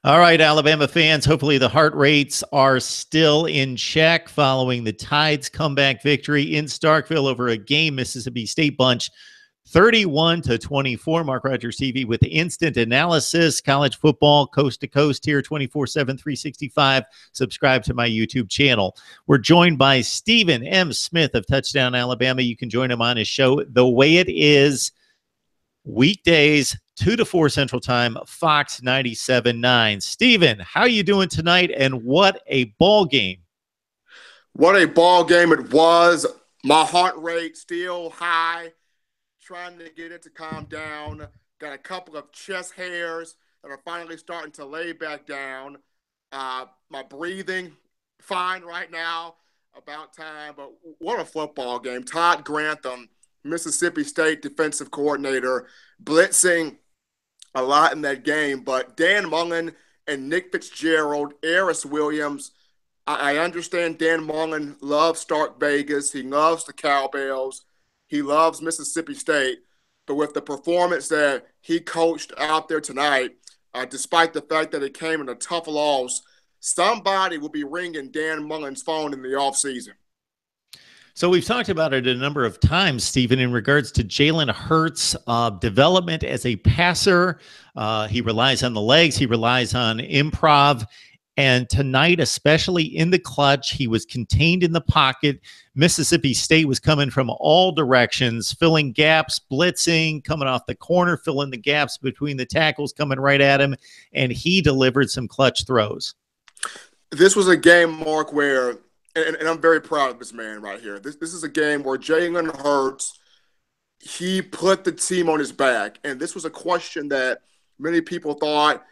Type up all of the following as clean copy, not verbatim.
All right, Alabama fans, hopefully the heart rates are still in check following the Tide's comeback victory in Starkville over a game Mississippi State bunch 31-24. Mark Rogers TV with instant analysis, college football coast to coast here 24/7 365. Subscribe to my YouTube channel. We're joined by Stephen M. Smith of Touchdown Alabama. You can join him on his show The Way It Is, weekdays 2 to 4 Central Time, Fox 97.9. Stephen, how you doing tonight, and what a ball game? What a ball game it was. My heart rate still high, trying to get it to calm down. Got a couple of chest hairs that are finally starting to lay back down. My breathing fine right now, about time. But what a football game. Todd Grantham, Mississippi State defensive coordinator, blitzing a lot in that game. But Dan Mullen and Nick Fitzgerald, Eris Williams, I understand Dan Mullen loves Stark Vegas. He loves the Cowbells. He loves Mississippi State. But with the performance that he coached out there tonight, despite the fact that it came in a tough loss, somebody will be ringing Dan Mullen's phone in the offseason. So we've talked about it a number of times, Stephen, in regards to Jalen Hurts' development as a passer. He relies on the legs. He relies on improv. And tonight, especially in the clutch, he was contained in the pocket. Mississippi State was coming from all directions, filling gaps, blitzing, coming off the corner, filling the gaps between the tackles, coming right at him. And he delivered some clutch throws. This was a game, Mark, where, and I'm very proud of this man right here. This is a game where Jalen Hurts, he put the team on his back. And this was a question that many people thought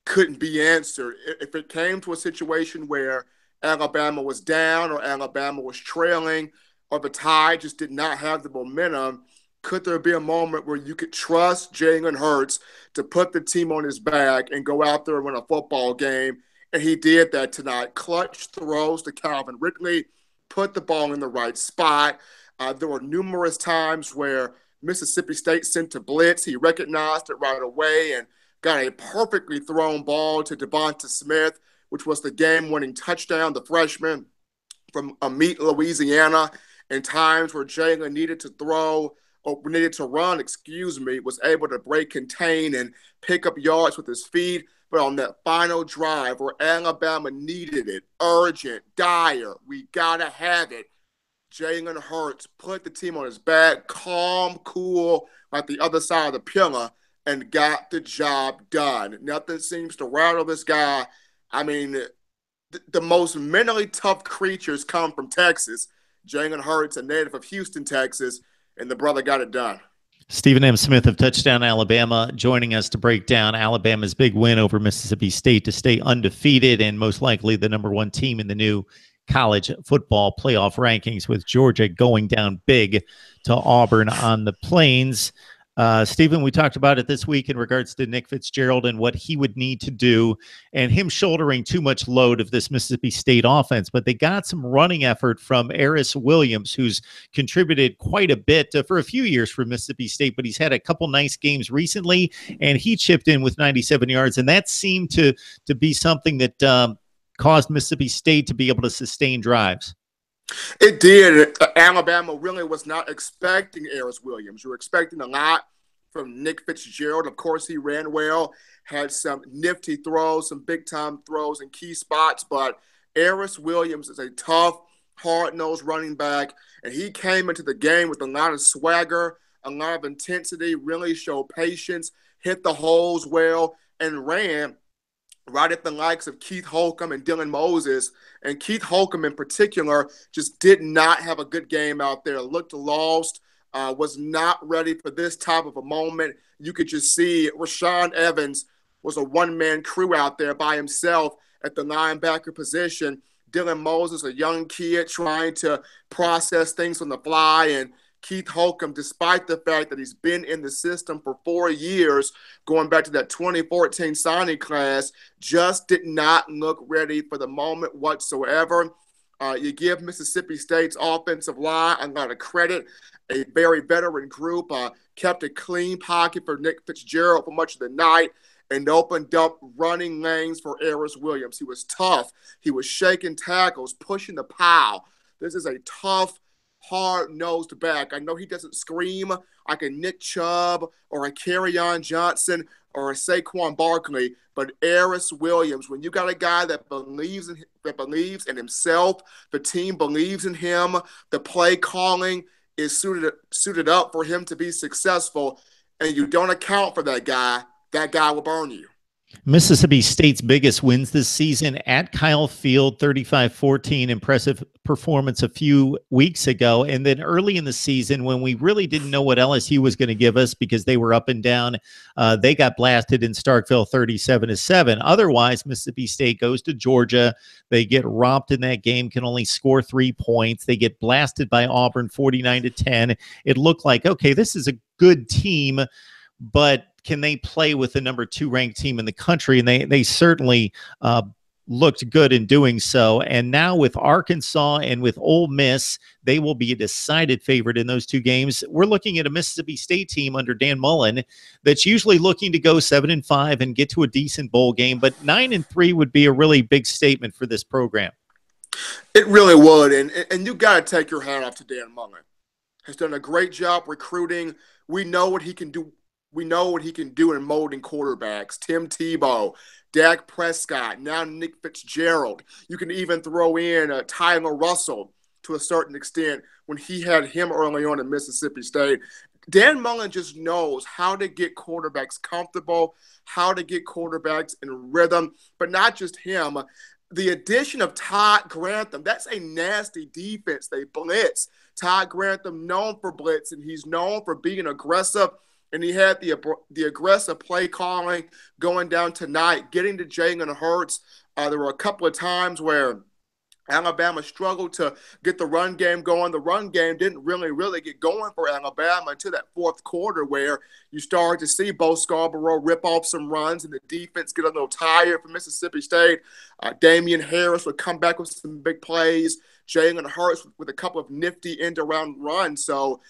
couldn't be answered. If it came to a situation where Alabama was down or Alabama was trailing or the Tide just did not have the momentum, could there be a moment where you could trust Jalen Hurts to put the team on his back and go out there and win a football game? And he did that tonight. Clutch throws to Calvin Ridley, put the ball in the right spot. There were numerous times where Mississippi State sent to blitz. He recognized it right away and got a perfectly thrown ball to Devonta Smith, which was the game-winning touchdown, the freshman from Ameet, Louisiana. In times where Jalen needed to throw or needed to run, was able to break, contain, and pick up yards with his feet. But on that final drive where Alabama needed it, urgent, dire, we got to have it, Jalen Hurts put the team on his back, calm, cool, like the other side of the pillar, and got the job done. Nothing seems to rattle this guy. I mean, the most mentally tough creatures come from Texas. Jalen Hurts, a native of Houston, Texas, and the brother got it done. Stephen M. Smith of Touchdown Alabama joining us to break down Alabama's big win over Mississippi State to stay undefeated and most likely the #1 team in the new college football playoff rankings, with Georgia going down big to Auburn on the Plains. Stephen, we talked about it this week in regards to Nick Fitzgerald and what he would need to do and him shouldering too much load of this Mississippi State offense. But they got some running effort from Eris Williams, who's contributed quite a bit for a few years for Mississippi State, but he's had a couple nice games recently, and he chipped in with 97 yards. And that seemed to be something that caused Mississippi State to be able to sustain drives. It did. Alabama really was not expecting Eris Williams. You were expecting a lot from Nick Fitzgerald. Of course, he ran well, had some nifty throws, some big-time throws in key spots. But Eris Williams is a tough, hard-nosed running back, and he came into the game with a lot of swagger, a lot of intensity, really showed patience, hit the holes well, and ran right at the likes of Keith Holcomb and Dylan Moses. And Keith Holcomb in particular just did not have a good game out there, looked lost, was not ready for this type of a moment. You could just see Rashaan Evans was a one-man crew out there by himself at the linebacker position. Dylan Moses, a young kid trying to process things on the fly, and Keith Holcomb, despite the fact that he's been in the system for 4 years, going back to that 2014 signing class, just did not look ready for the moment whatsoever. You give Mississippi State's offensive line a lot of credit. A very veteran group, kept a clean pocket for Nick Fitzgerald for much of the night. and opened up running lanes for Aris Williams. He was tough. He was shaking tackles, pushing the pile. This is a tough, hard-nosed back. I know he doesn't scream like a Nick Chubb or a Kerryon Johnson or a Saquon Barkley, but Aris Williams, when you got a guy that believes in himself, the team believes in him, the play calling is suited up for him to be successful, and you don't account for that guy will burn you. Mississippi State's biggest wins this season at Kyle Field, 35-14, impressive performance a few weeks ago. And then early in the season, when we really didn't know what LSU was going to give us because they were up and down, they got blasted in Starkville 37-7. Otherwise, Mississippi State goes to Georgia. They get romped in that game, can only score 3 points. They get blasted by Auburn 49-10. It looked like, okay, this is a good team, but can they play with the number 2 ranked team in the country? And they certainly looked good in doing so. And now with Arkansas and with Ole Miss, they will be a decided favorite in those 2 games. We're looking at a Mississippi State team under Dan Mullen that's usually looking to go 7-5 and get to a decent bowl game. But 9-3 would be a really big statement for this program. It really would. And you got to take your hat off to Dan Mullen. Has done a great job recruiting. We know what he can do. We know what he can do in molding quarterbacks. Tim Tebow, Dak Prescott, now Nick Fitzgerald. You can even throw in Tyler Russell to a certain extent when he had him early on in Mississippi State. Dan Mullen just knows how to get quarterbacks comfortable, how to get quarterbacks in rhythm, but not just him. The addition of Todd Grantham, that's a nasty defense. They blitz. Todd Grantham known for blitz, and he's known for being aggressive. And he had the aggressive play calling going down tonight, getting to Jalen Hurts. There were a couple of times where Alabama struggled to get the run game going. The run game didn't really get going for Alabama until that fourth quarter, where you started to see Bo Scarborough rip off some runs and the defense get a little tired for Mississippi State. Damian Harris would come back with some big plays. Jalen Hurts with a couple of nifty end-around runs. So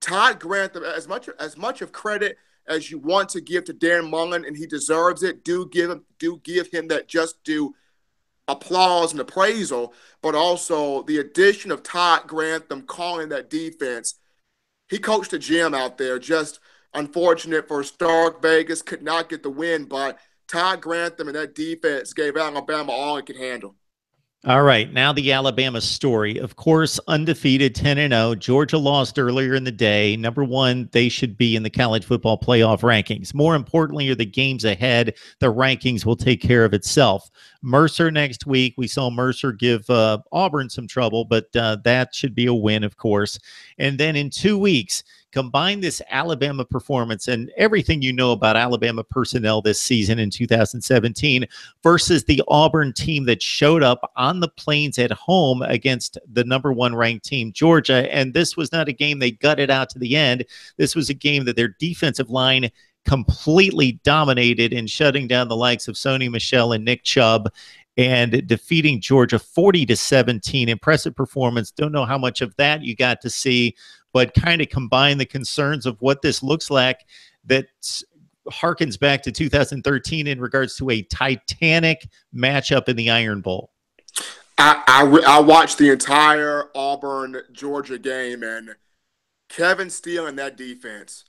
Todd Grantham, as much of credit as you want to give to Dan Mullen, and he deserves it, do give him that just due applause and appraisal, but also the addition of Todd Grantham calling that defense. He coached a gym out there. Just unfortunate for Stark Vegas, could not get the win, but Todd Grantham and that defense gave Alabama all it could handle. All right, now the Alabama story. Of course, undefeated 10-0. Georgia lost earlier in the day. Number 1, they should be in the college football playoff rankings. More importantly are the games ahead. The rankings will take care of itself. Mercer next week. We saw Mercer give Auburn some trouble, but that should be a win, of course. And then in 2 weeks, combine this Alabama performance and everything you know about Alabama personnel this season in 2017 versus the Auburn team that showed up on the plains at home against the number 1 ranked team, Georgia. And this was not a game they gutted out to the end. This was a game that their defensive line completely dominated in shutting down the likes of Sony Michel and Nick Chubb and defeating Georgia 40-17. Impressive performance. Don't know how much of that you got to see, but kind of combine the concerns of what this looks like that harkens back to 2013 in regards to a titanic matchup in the Iron Bowl. I watched the entire Auburn-Georgia game, and Kevin Steele and that defense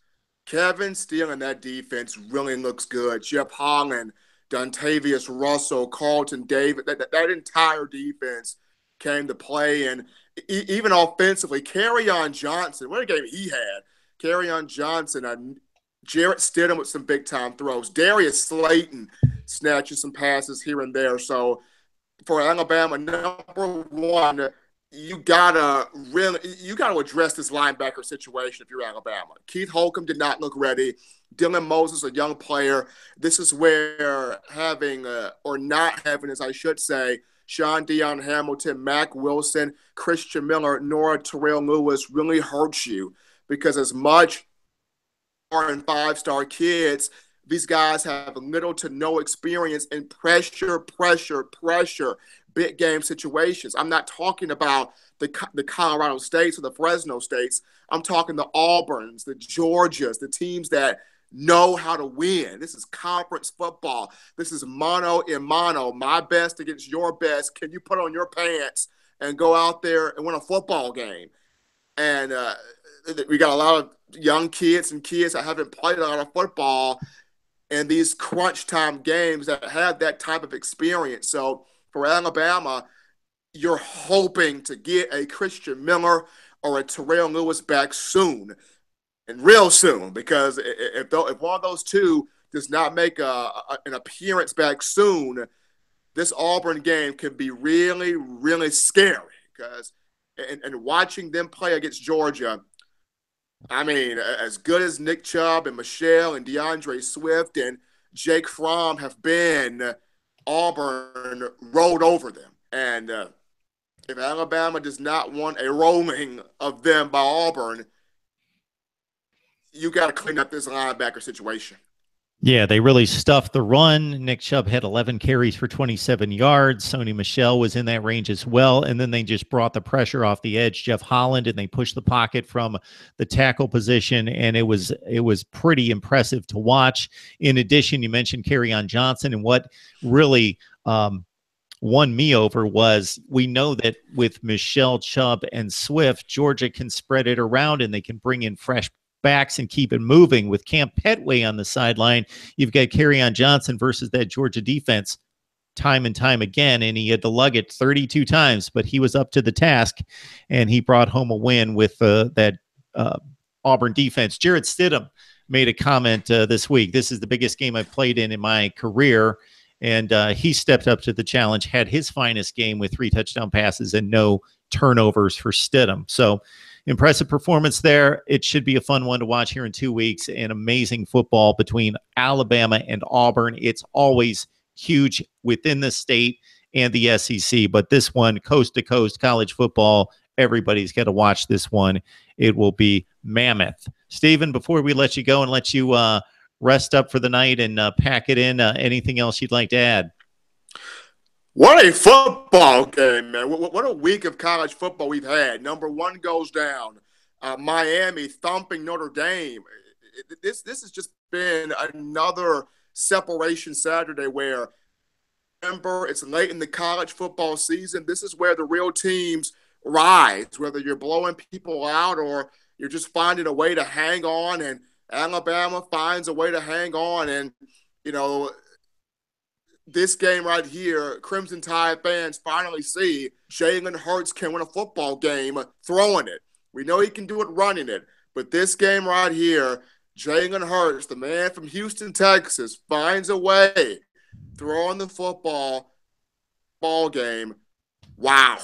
really looks good. Jeff Holland, Dontavius Russell, Carlton Davis, that entire defense came to play. And even offensively, Kerryon Johnson, what a game he had. Kerryon Johnson, Jarrett Stidham with some big-time throws. Darius Slayton snatching some passes here and there. So for Alabama, number 1, you gotta address this linebacker situation if you're Alabama. Keith Holcomb did not look ready. Dylan Moses, a young player. This is where having, or not having, as I should say, Sean Deion Hamilton, Mack Wilson, Christian Miller, Nora Terrell Lewis really hurts you, because as much 4- and 5-star kids, these guys have little to no experience in pressure, big game situations. I'm not talking about the Colorado States or the Fresno States. I'm talking the Auburns, the Georgias, the teams that know how to win. This is conference football. This is mano a mano, my best against your best. Can you put on your pants and go out there and win a football game? And we got a lot of young kids and kids that haven't played a lot of football in these crunch time games that have that type of experience. So for Alabama, you're hoping to get a Christian Miller or a Terrell Lewis back soon, and real soon, because if one of those two does not make an appearance back soon, this Auburn game can be really, really scary. Because and watching them play against Georgia, I mean, as good as Nick Chubb and Michelle and DeAndre Swift and Jake Fromm have been, Auburn rolled over them. And if Alabama does not want a rolling of them by Auburn, you got to clean up this linebacker situation. Yeah, they really stuffed the run. Nick Chubb had 11 carries for 27 yards. Sony Michel was in that range as well. And then they just brought the pressure off the edge, Jeff Holland, and they pushed the pocket from the tackle position. And it was pretty impressive to watch. In addition, you mentioned Kerryon Johnson, and what really won me over was, we know that with Michel, Chubb, and Swift, Georgia can spread it around and they can bring in fresh backs and keep it moving. With Cam Petway on the sideline, you've got Kerryon Johnson versus that Georgia defense time and time again, and he had to lug it 32 times, but he was up to the task, and he brought home a win with that Auburn defense. Jarrett Stidham made a comment this week. This is the biggest game I've played in my career, and he stepped up to the challenge, had his finest game with 3 touchdown passes and no turnovers for Stidham. So impressive performance there. It should be a fun one to watch here in 2 weeks. An amazing football between Alabama and Auburn. It's always huge within the state and the SEC, but this one, coast to coast college football, everybody's got to watch this one. It will be mammoth. Stephen, before we let you go and let you rest up for the night and pack it in, anything else you'd like to add? What a football game, man. What a week of college football we've had. Number one goes down. Miami thumping Notre Dame. This has just been another separation Saturday where, remember, it's late in the college football season. This is where the real teams rise, whether you're blowing people out or you're just finding a way to hang on. And Alabama finds a way to hang on. And, you know, this game right here, Crimson Tide fans finally see Jalen Hurts can win a football game throwing it. We know he can do it running it. But this game right here, Jalen Hurts, the man from Houston, Texas, finds a way throwing the ball game. Wow.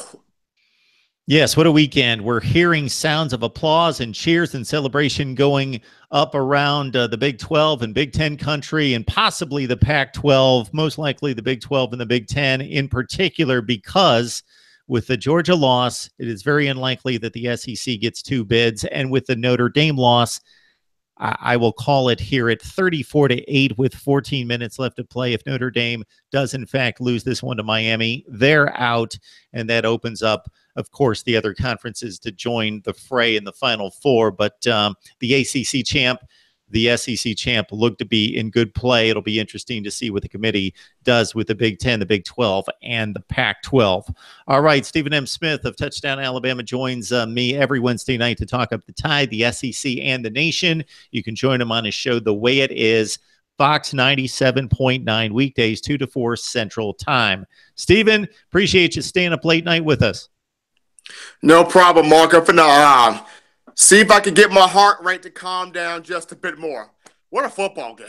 Yes, what a weekend. We're hearing sounds of applause and cheers and celebration going up around the Big 12 and Big 10 country, and possibly the Pac-12, most likely the Big 12 and the Big 10 in particular, because with the Georgia loss, it is very unlikely that the SEC gets 2 bids. And with the Notre Dame loss, I will call it here at 34-8 with 14 minutes left to play. If Notre Dame does, in fact, lose this one to Miami, they're out, and that opens up, of course, the other conferences to join the fray in the Final Four. But the ACC champ, the SEC champ, look to be in good play. It'll be interesting to see what the committee does with the Big 10, the Big 12, and the Pac-12. All right, Stephen M. Smith of Touchdown Alabama joins me every Wednesday night to talk up the Tide, the SEC, and the nation. You can join him on his show, The Way It Is, Fox 97.9, weekdays 2 to 4 Central Time. Stephen, appreciate you staying up late night with us. No problem, Mark. I'm finna see if I can get my heart rate to calm down just a bit more. What a football game.